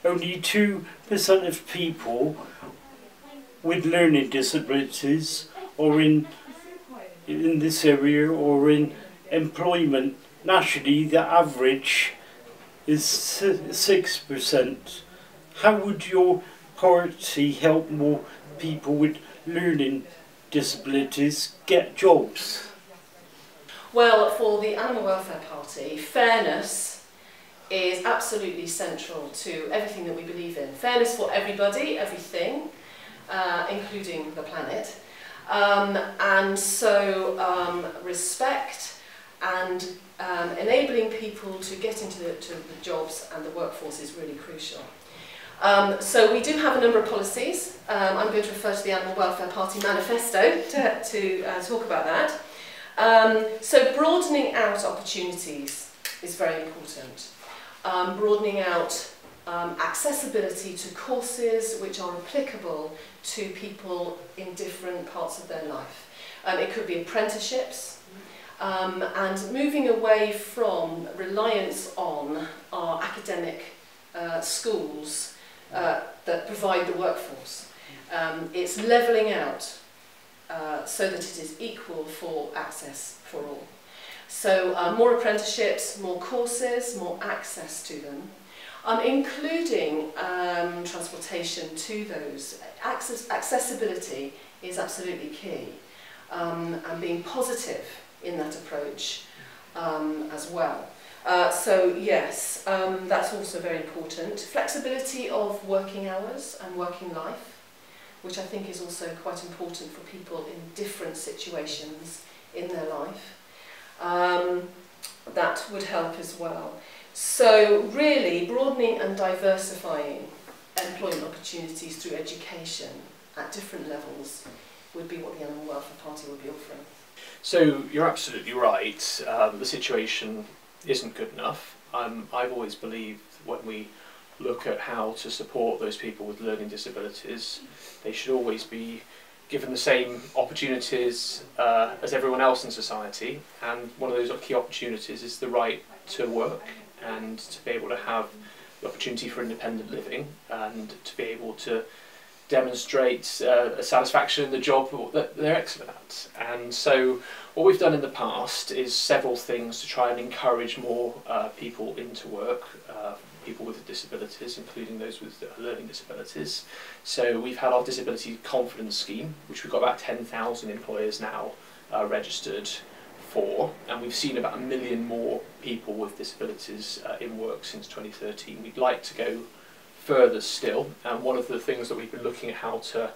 only 2% of people with learning disabilities or in this area or in employment. Nationally, the average is 6%. How would your party help more people with learning disabilities get jobs? Well, for the Animal Welfare Party, fairness is absolutely central to everything that we believe in. Fairness for everybody, everything, including the planet. And so respect and enabling people to get into the jobs and the workforce is really crucial. So we do have a number of policies. I'm going to refer to the Animal Welfare Party manifesto to talk about that. So broadening out opportunities is very important. Broadening out accessibility to courses which are applicable to people in different parts of their life. It could be apprenticeships, and moving away from reliance on our academic schools that provide the workforce. It's levelling out so that it is equal for access for all. So more apprenticeships, more courses, more access to them, including transportation to those. Accessibility is absolutely key, and being positive in that approach as well. So yes, that's also very important. Flexibility of working hours and working life, which I think is also quite important for people in different situations in their life. That would help as well. So really broadening and diversifying employment opportunities through education at different levels would be what the Animal Welfare Party would be offering. So you're absolutely right, the situation isn't good enough. I've always believed when we look at how to support those people with learning disabilities, they should always be given the same opportunities as everyone else in society, and one of those key opportunities is the right to work and to be able to have the opportunity for independent living and to be able to demonstrate a satisfaction in the job that they're excellent at. And so what we've done in the past is several things to try and encourage more people into work, people with disabilities, including those with learning disabilities. So we've had our Disability Confidence Scheme, which we've got about 10,000 employers now registered for, and we've seen about 1 million more people with disabilities in work since 2013. We'd like to go further still, and one of the things that we've been looking at how to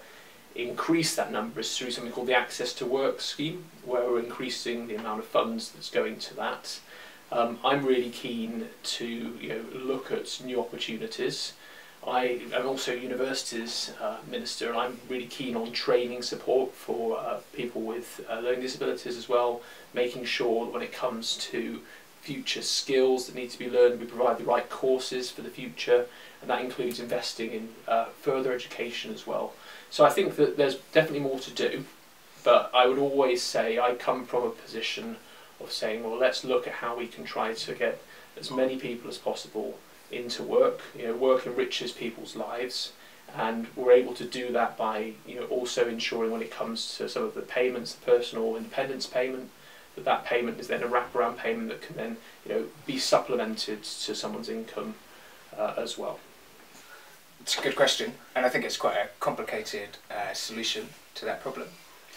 increase that number is through something called the Access to Work scheme, where we're increasing the amount of funds that's going to that. I'm really keen to look at new opportunities. I am also universities minister, and I'm really keen on training support for people with learning disabilities as well, making sure that when it comes to future skills that need to be learned, we provide the right courses for the future, and that includes investing in further education as well. So I think that there's definitely more to do, but I would always say I come from a position of saying, well, let's look at how we can try to get as many people as possible into work. Work enriches people's lives, and we're able to do that by also ensuring when it comes to some of the payments, the personal independence payment, that payment is then a wraparound payment that can then be supplemented to someone's income as well. It's a good question, and I think it's quite a complicated solution to that problem.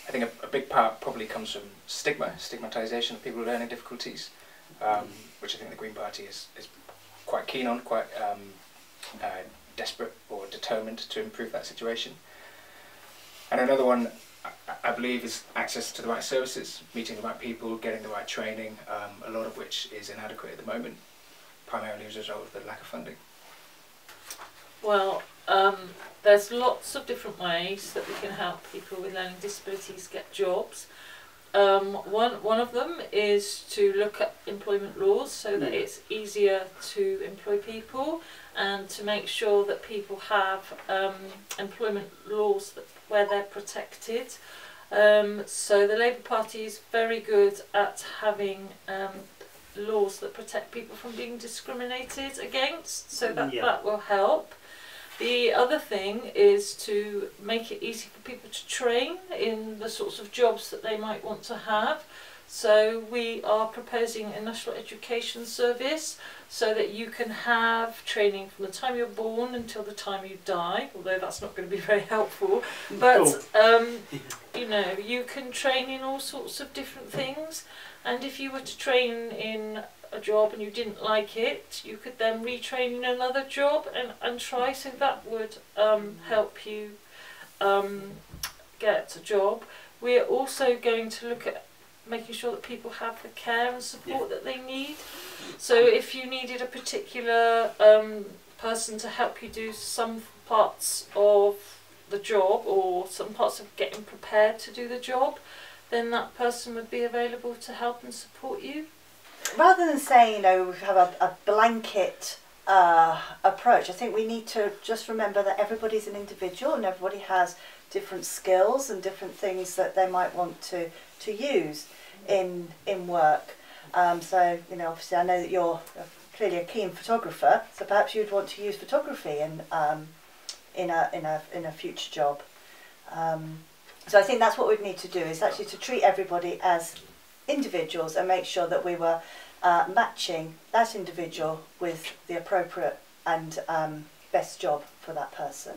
I think a big part probably comes from stigmatisation of people with learning difficulties, which I think the Green Party is quite keen on, quite desperate or determined to improve that situation. And another one, I believe, is access to the right services, meeting the right people, getting the right training, a lot of which is inadequate at the moment, primarily as a result of the lack of funding. Well, there's lots of different ways that we can help people with learning disabilities get jobs. One of them is to look at employment laws so that it's easier to employ people, and to make sure that people have employment laws where they're protected. So the Labour Party is very good at having laws that protect people from being discriminated against, so that will help. The other thing is to make it easy for people to train in the sorts of jobs that they might want to have. So we are proposing a national education service so that you can have training from the time you're born until the time you die, although that's not going to be very helpful. But you know, you can train in all sorts of different things, and if you were to train in a job and you didn't like it, you could then retrain in another job and try, so that would help you get a job. We're also going to look at making sure that people have the care and support that they need. So if you needed a particular person to help you do some parts of the job or some parts of getting prepared to do the job, then that person would be available to help and support you. Rather than saying, you know, we have a blanket approach, I think we need to just remember that everybody's an individual and everybody has different skills and different things that they might want to use in work. So, you know, obviously I know that you're clearly a keen photographer, so perhaps you'd want to use photography in a future job. So I think that's what we'd need to do, is actually to treat everybody as individuals and make sure that we were matching that individual with the appropriate and best job for that person.